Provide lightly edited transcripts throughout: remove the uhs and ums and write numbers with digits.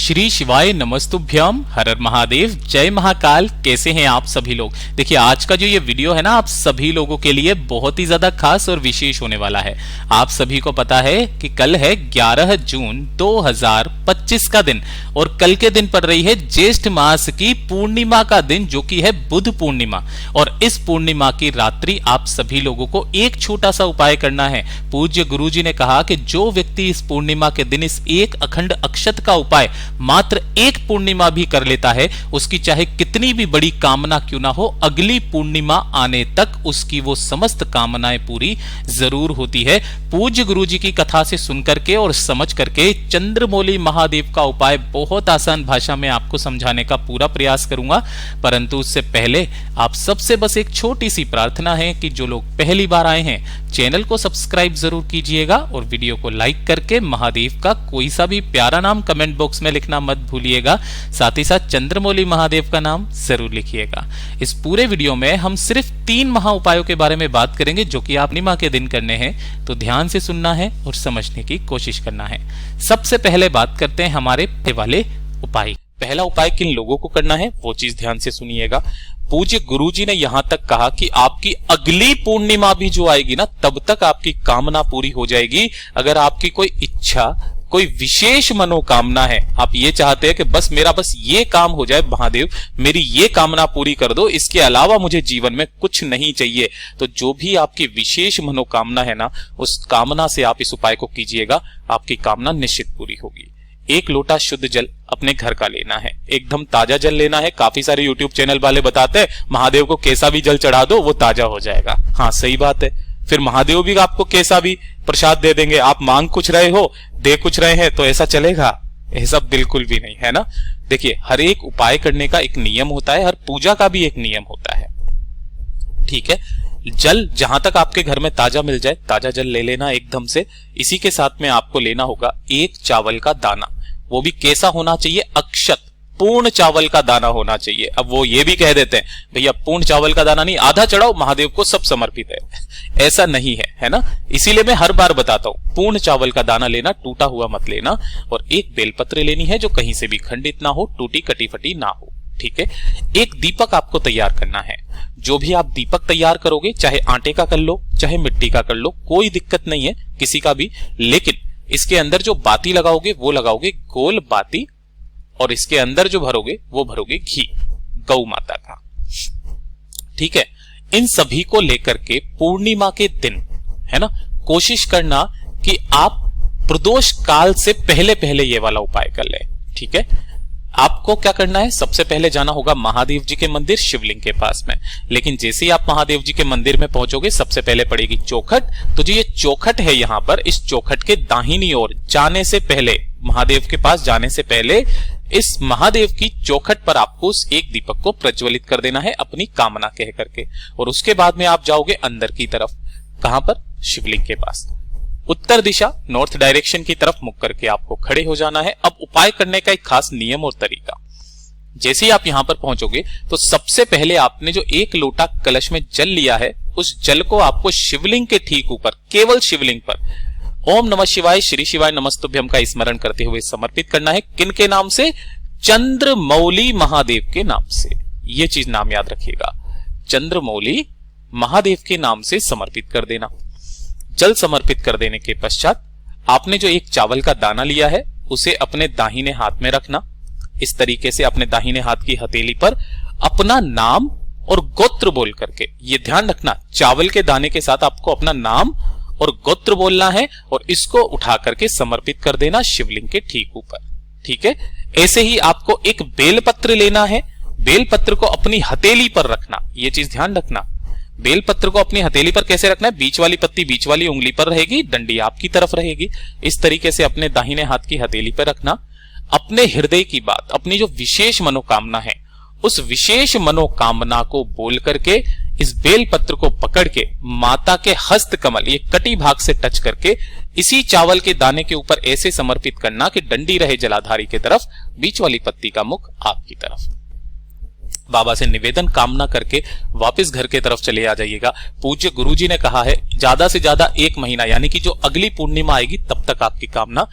श्री शिवाय नमस्तुभ्यम, हर हर महादेव, जय महाकाल। कैसे हैं आप सभी लोग। देखिए आज का जो ये वीडियो है ना, आप सभी लोगों के लिए बहुत ही ज्यादा खास और विशेष होने वाला है। आप सभी को पता है कि कल है 11 जून 2025 का दिन और कल के दिन पड़ रही है ज्येष्ठ मास की पूर्णिमा का दिन, जो कि है बुध पूर्णिमा। और इस पूर्णिमा की रात्रि आप सभी लोगों को एक छोटा सा उपाय करना है। पूज्य गुरुजी ने कहा कि जो व्यक्ति इस पूर्णिमा के दिन इस एक अखंड अक्षत का उपाय मात्र एक पूर्णिमा भी कर लेता है, उसकी चाहे कितनी भी बड़ी कामना क्यों ना हो, अगली पूर्णिमा आने तक उसकी वो समस्त कामनाएं पूरी जरूर होती है। पूज्य गुरुजी की कथा से सुनकर के और समझ करके चंद्रमौली महादेव का उपाय बहुत आसान भाषा में आपको समझाने का पूरा प्रयास करूंगा। परंतु उससे पहले आप सबसे बस एक छोटी सी प्रार्थना है कि जो लोग पहली बार आए हैं चैनल को सब्सक्राइब जरूर कीजिएगा और वीडियो को लाइक करके महादेव का कोई सा भी प्यारा नाम कमेंट बॉक्स में लिखना मत भूलिएगा। साथ ही साथ चंद्रमौली महादेव का नाम जरूर लिखिएगा। इस पूरे वीडियो में हम सिर्फ 3 महा उपायों के बारे में बात करेंगे जो कि आप पूर्णिमा के दिन करने हैं, तो ध्यान से सुनना है और समझने की कोशिश करना है। सबसे पहले बात करते हैं हमारे वाले उपाय। पहला उपाय किन लोगों को करना है वो चीज ध्यान से सुनिएगा। पूज्य गुरुजी ने यहां तक कहा कि आपकी अगली पूर्णिमा भी जो आएगी ना, तब तक आपकी कामना पूरी हो जाएगी। अगर आपकी कोई इच्छा, कोई विशेष मनोकामना है, आप ये चाहते हैं कि मेरा बस ये काम हो जाए, महादेव मेरी ये कामना पूरी कर दो, इसके अलावा मुझे जीवन में कुछ नहीं चाहिए, तो जो भी आपकी विशेष मनोकामना है ना, उस कामना से आप इस उपाय को कीजिएगा, आपकी कामना निश्चित पूरी होगी। 1 लोटा शुद्ध जल अपने घर का लेना है, एकदम ताजा जल लेना है। काफी सारे यूट्यूब चैनल वाले बताते हैं महादेव को कैसा भी जल चढ़ा दो वो ताजा हो जाएगा। हाँ सही बात है, फिर महादेव भी आपको कैसा भी प्रसाद दे देंगे। आप मांग कुछ रहे हो, दे कुछ रहे हैं, तो ऐसा चलेगा? ऐसा बिल्कुल भी नहीं है ना। देखिए हर एक उपाय करने का एक नियम होता है, हर पूजा का भी एक नियम होता है, ठीक है। जल जहां तक आपके घर में ताजा मिल जाए ताजा जल ले लेना एकदम से। इसी के साथ में आपको लेना होगा 1 चावल का दाना, वो भी कैसा होना चाहिए? अक्षत, पूर्ण चावल का दाना होना चाहिए। अब वो ये भी कह देते हैं भैया पूर्ण चावल का दाना नहीं, आधा चढ़ाओ महादेव को, सब समर्पित है। ऐसा नहीं है ना। इसीलिए मैं हर बार बताता हूं पूर्ण चावल का दाना लेना, टूटा हुआ मत लेना। और 1 बेलपत्र लेनी है जो कहीं से भी खंडित ना हो, टूटी कटी फटी ना हो, ठीक है। 1 दीपक आपको तैयार करना है। जो भी आप दीपक तैयार करोगे, चाहे आटे का कर लो चाहे मिट्टी का कर लो, कोई दिक्कत नहीं है किसी का भी, लेकिन इसके अंदर जो बाती लगाओगे वो लगाओगे गोल बाती, और इसके अंदर जो भरोगे वो भरोगे घी, गौ माता का, ठीक है। इन सभी को लेकर के पूर्णिमा के दिन, है ना, कोशिश करना कि आप प्रदोष काल से पहले पहले ये वाला उपाय कर ले, ठीक है। आपको क्या करना है? सबसे पहले जाना होगा महादेव जी के मंदिर शिवलिंग के पास में। लेकिन जैसे ही आप महादेव जी के मंदिर में पहुंचोगे सबसे पहले पड़ेगी चौखट। तो जो ये चौखट है यहाँ पर, इस चौखट के दाहिनी ओर जाने से पहले, महादेव के पास जाने से पहले, इस महादेव की चौखट पर आपको उस 1 दीपक को प्रज्वलित कर देना है अपनी कामना कह करके। और उसके बाद में आप जाओगे अंदर की तरफ। कहां पर? शिवलिंग के पास। उत्तर दिशा, नॉर्थ डायरेक्शन की तरफ मुख करके आपको खड़े हो जाना है। अब उपाय करने का एक खास नियम और तरीका। जैसे ही आप यहां पर पहुंचोगे तो सबसे पहले आपने जो 1 लोटा कलश में जल लिया है, उस जल को आपको शिवलिंग के ठीक ऊपर, केवल शिवलिंग पर, ओम नमः शिवाय श्री शिवाय नमस्तुभ्यम का स्मरण करते हुए समर्पित करना है। किन के नाम से? चंद्रमौली महादेव के नाम से। यह चीज नाम याद रखिएगा, चंद्रमौली महादेव के नाम से समर्पित कर देना। जल समर्पित कर देने के पश्चात आपने जो 1 चावल का दाना लिया है उसे अपने दाहिने हाथ में रखना। इस तरीके से अपने दाहिने हाथ की हथेली पर अपना नाम और गोत्र बोल करके, ये ध्यान रखना, चावल के दाने के साथ आपको अपना नाम और गोत्र बोलना है और इसको उठा करके समर्पित कर देना शिवलिंग के ठीक ऊपर, ठीक है। ऐसे ही आपको 1 बेलपत्र लेना है। बेलपत्र को अपनी हथेली पर रखना, ये चीज ध्यान रखना। बेलपत्र को अपनी हथेली पर कैसे रखना है? बीच वाली पत्ती बीच वाली उंगली पर रहेगी, डंडी आपकी तरफ रहेगी। इस तरीके से अपने दाहिने हाथ की हथेली पर रखना। अपने हृदय की बात, अपनी जो विशेष मनोकामना है, उस विशेष मनोकामना को बोल करके इस बेलपत्र को पकड़ के माता के हस्त कमल, ये कटी भाग से टच करके इसी चावल के दाने के ऊपर ऐसे समर्पित करना कि डंडी रहे जलाधारी की तरफ, बीच वाली पत्ती का मुख आपकी तरफ। बाबा से निवेदन कामना करके वापस घर के तरफ चले आ जाइएगा। पूज्य गुरुजी ने कहा है ज्यादा से ज्यादा 1 महीना, यानी कि जो अगली पूर्णिमा आएगी तब तक आपकी कामना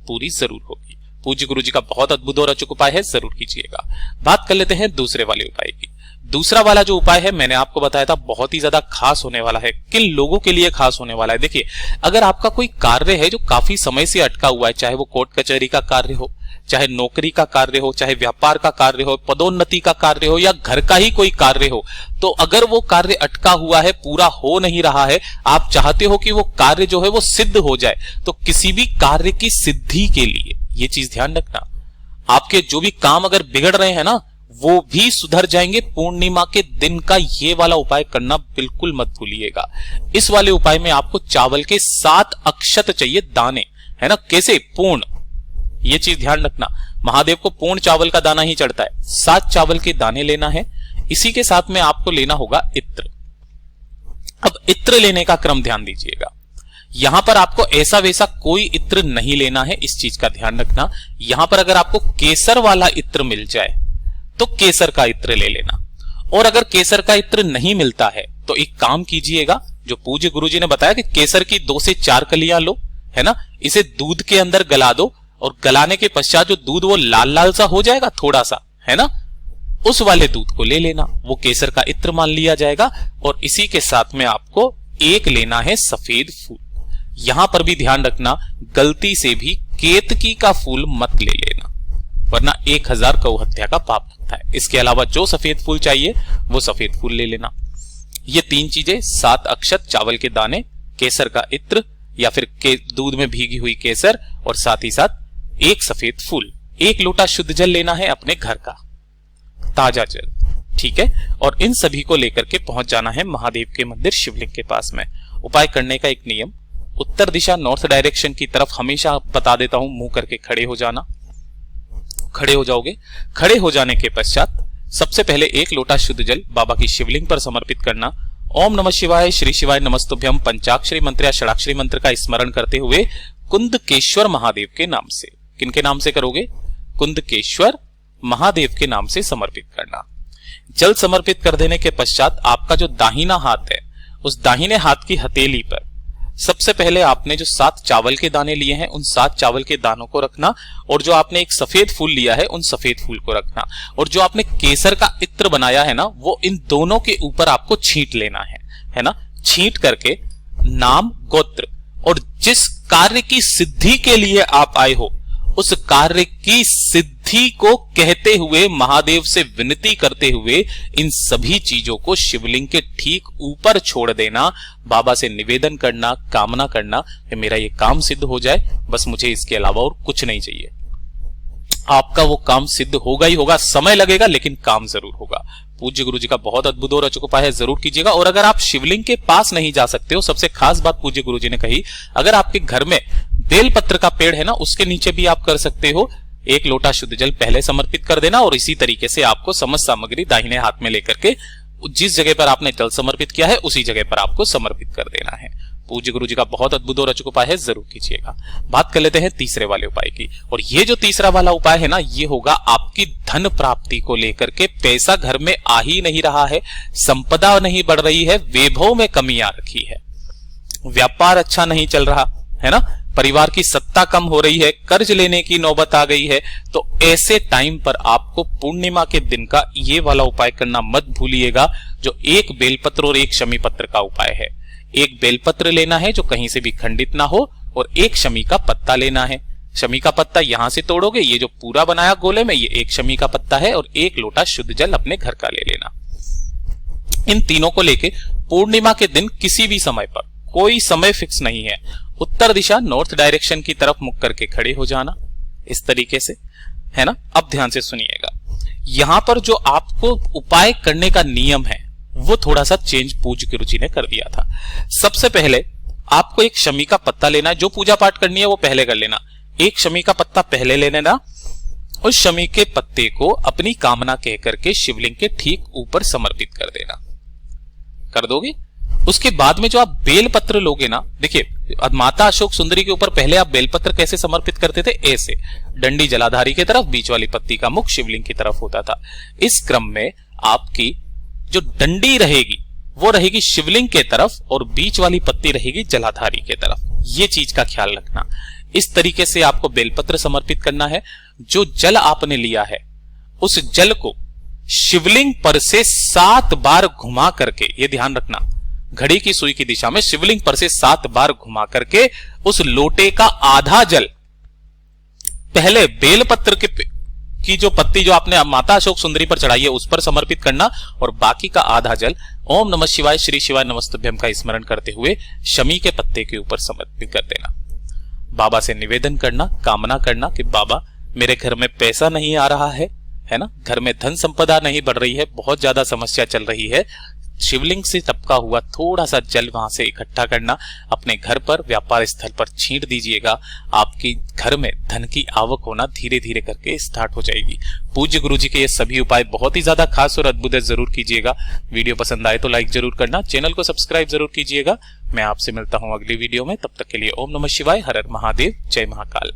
पूरी जरूर होगी। पूज्य गुरु जी का बहुत अद्भुत और अचूक उपाय है, जरूर कीजिएगा। बात कर लेते हैं दूसरे वाले उपाय की। दूसरा वाला जो उपाय है मैंने आपको बताया था बहुत ही ज्यादा खास होने वाला है। किन लोगों के लिए खास होने वाला है? देखिए, अगर आपका कोई कार्य है जो काफी समय से अटका हुआ है, चाहे वो कोर्ट कचहरी का कार्य हो, चाहे नौकरी का कार्य हो, चाहे व्यापार का कार्य हो, पदोन्नति का कार्य हो, या घर का ही कोई कार्य हो, तो अगर वो कार्य अटका हुआ है, पूरा हो नहीं रहा है, आप चाहते हो कि वो कार्य जो है वो सिद्ध हो जाए, तो किसी भी कार्य की सिद्धि के लिए ये चीज ध्यान रखना, आपके जो भी काम अगर बिगड़ रहे हैं ना, वो भी सुधर जाएंगे। पूर्णिमा के दिन का ये वाला उपाय करना बिल्कुल मत भूलिएगा। इस वाले उपाय में आपको चावल के 7 अक्षत चाहिए, दाने, है ना। कैसे? पूर्ण, ये चीज ध्यान रखना, महादेव को पूर्ण चावल का दाना ही चढ़ता है। 7 चावल के दाने लेना है। इसी के साथ में आपको लेना होगा इत्र। अब इत्र लेने का क्रम ध्यान दीजिएगा। यहां पर आपको ऐसा वैसा कोई इत्र नहीं लेना है, इस चीज का ध्यान रखना। यहां पर अगर आपको केसर वाला इत्र मिल जाए तो केसर का इत्र ले लेना, और अगर केसर का इत्र नहीं मिलता है तो एक काम कीजिएगा, जो पूज्य गुरुजी ने बताया कि केसर की 2 से 4 कलियां लो, है ना, इसे दूध के अंदर गला दो, और गलाने के पश्चात जो दूध वो लाल लाल सा हो जाएगा थोड़ा सा, है ना, उस वाले दूध को ले लेना, वो केसर का इत्र मान लिया जाएगा। और इसी के साथ में आपको एक लेना है सफेद फूल। यहां पर भी ध्यान रखना, गलती से भी केतकी का फूल मत ले लेना, वरना 1000 गौ हत्या का पाप लगता है। इसके अलावा जो सफेद फूल चाहिए वो सफेद फूल ले लेना। ये 3 चीजें, 7 अक्षत, चावल के दाने, केसर का इत्र या फिर दूध में भीगी हुई केसर, और साथ ही साथ एक सफेद फूल। 1 लोटा शुद्ध जल लेना है अपने घर का, ताजा जल, ठीक है। और इन सभी को लेकर के पहुंच जाना है महादेव के मंदिर शिवलिंग के पास में। उपाय करने का एक नियम, उत्तर दिशा नॉर्थ डायरेक्शन की तरफ हमेशा बता देता हूं, मुंह करके खड़े हो जाना। खड़े हो जाओगे, खड़े हो जाने के पश्चात सबसे पहले 1 लोटा शुद्ध जल बाबा की शिवलिंग पर समर्पित करना। ओम नमः शिवाय, श्री शिवाय नमस्तुभ्यम पंचाक्षरी मंत्र या षडाक्षरी मंत्र का स्मरण करते हुए कुंदकेश्वर महादेव के नाम से, किनके नाम से करोगे? कुंदकेश्वर महादेव के नाम से समर्पित करना। जल समर्पित कर देने के पश्चात आपका जो दाहिना हाथ है, उस दाहिने हाथ की हथेली पर सबसे पहले आपने जो 7 चावल के दाने लिए हैं, उन 7 चावल के दानों को रखना, और जो आपने एक सफेद फूल लिया है, उन सफेद फूल को रखना, और जो आपने केसर का इत्र बनाया है ना, वो इन दोनों के ऊपर आपको छींट लेना है ना। छींट करके नाम, गोत्र और जिस कार्य की सिद्धि के लिए आप आए हो, उस कार्य की सिद्धि को कहते हुए, महादेव से विनती करते हुए, इन सभी चीजों को शिवलिंग के ठीक ऊपर छोड़ देना। बाबा से निवेदन करना, कामना करना कि मेरा ये काम सिद्ध हो जाए, बस मुझे इसके अलावा और कुछ नहीं चाहिए। आपका वो काम सिद्ध होगा ही होगा, समय लगेगा लेकिन काम जरूर होगा। पूज्य गुरु जी का बहुत अद्भुत और अचूक उपाय है, जरूर कीजिएगा। और अगर आप शिवलिंग के पास नहीं जा सकते हो, सबसे खास बात पूज्य गुरु जी ने कही, अगर आपके घर में बेलपत्र का पेड़ है ना, उसके नीचे भी आप कर सकते हो। 1 लोटा शुद्ध जल पहले समर्पित कर देना, और इसी तरीके से आपको समस्त सामग्री दाहिने हाथ में लेकर के जिस जगह पर आपने जल समर्पित किया है उसी जगह पर आपको समर्पित कर देना है। पूज्य गुरु जी का बहुत अद्भुत और अचूक उपाय है, जरूर कीजिएगा। बात कर लेते हैं तीसरे वाले उपाय की, और ये जो तीसरा वाला उपाय है ना, ये होगा आपकी धन प्राप्ति को लेकर के। पैसा घर में आ ही नहीं रहा है, संपदा नहीं बढ़ रही है, वैभव में कमी आ रखी है, व्यापार अच्छा नहीं चल रहा है ना, परिवार की सत्ता कम हो रही है, कर्ज लेने की नौबत आ गई है, तो ऐसे टाइम पर आपको पूर्णिमा के दिन का ये वाला उपाय करना मत भूलिएगा, जो 1 बेलपत्र और 1 शमी पत्र का उपाय है। 1 बेलपत्र लेना है जो कहीं से भी खंडित ना हो, और 1 शमी का पत्ता लेना है। शमी का पत्ता यहां से तोड़ोगे, ये जो पूरा बनाया गोले में, ये 1 शमी का पत्ता है, और 1 लोटा शुद्ध जल अपने घर का ले लेना। इन तीनों को लेके पूर्णिमा के दिन किसी भी समय पर, कोई समय फिक्स नहीं है, उत्तर दिशा नॉर्थ डायरेक्शन की तरफ मुख करके खड़े हो जाना, इस तरीके से, है ना। अब ध्यान से सुनिएगा, यहां पर जो आपको उपाय करने का नियम है वो थोड़ा सा चेंज पूज्य गुरु जी ने कर दिया था। सबसे पहले आपको 1 शमी का पत्ता लेना है, जो पूजा पाठ करनी है वो पहले कर लेना। 1 शमी का पत्ता पहले ले लेना, उस शमी के पत्ते को अपनी कामना कह करके शिवलिंग के ठीक ऊपर समर्पित कर देना। कर दोगे? उसके बाद में जो आप बेलपत्र लोगे ना, देखिए माता अशोक सुंदरी के ऊपर पहले आप बेलपत्र कैसे समर्पित करते थे? ऐसे, डंडी जलाधारी की तरफ, बीच वाली पत्ती का मुख शिवलिंग की तरफ होता था। इस क्रम में आपकी जो डंडी रहेगी वो रहेगी शिवलिंग के तरफ, और बीच वाली पत्ती रहेगी जलाधारी के तरफ। ये चीज का ख्याल रखना। इस तरीके से आपको बेलपत्र समर्पित करना है। जो जल आपने लिया है उस जल को शिवलिंग पर से 7 बार घुमा करके, ये ध्यान रखना, घड़ी की सुई की दिशा में शिवलिंग पर से 7 बार घुमा करके उस लोटे का आधा जल पहले बेलपत्र की जो पत्ती जो आपने माता अशोक सुंदरी पर चढ़ाई है उस पर समर्पित करना, और बाकी का आधा जल ओम नमः शिवाय श्री शिवाय नमस्तुभ्यम का स्मरण करते हुए शमी के पत्ते के ऊपर समर्पित कर देना। बाबा से निवेदन करना, कामना करना कि बाबा मेरे घर में पैसा नहीं आ रहा है ना, घर में धन संपदा नहीं बढ़ रही है, बहुत ज्यादा समस्या चल रही है। शिवलिंग से टपका हुआ थोड़ा सा जल वहां से इकट्ठा करना, अपने घर पर व्यापार स्थल पर छींट दीजिएगा। आपकी घर में धन की आवक होना धीरे धीरे करके स्टार्ट हो जाएगी। पूज्य गुरु जी के ये सभी उपाय बहुत ही ज्यादा खास और अद्भुत है, जरूर कीजिएगा। वीडियो पसंद आए तो लाइक जरूर करना, चैनल को सब्सक्राइब जरूर कीजिएगा। मैं आपसे मिलता हूं अगली वीडियो में, तब तक के लिए ओम नमः शिवाय, हर हर महादेव, जय महाकाल।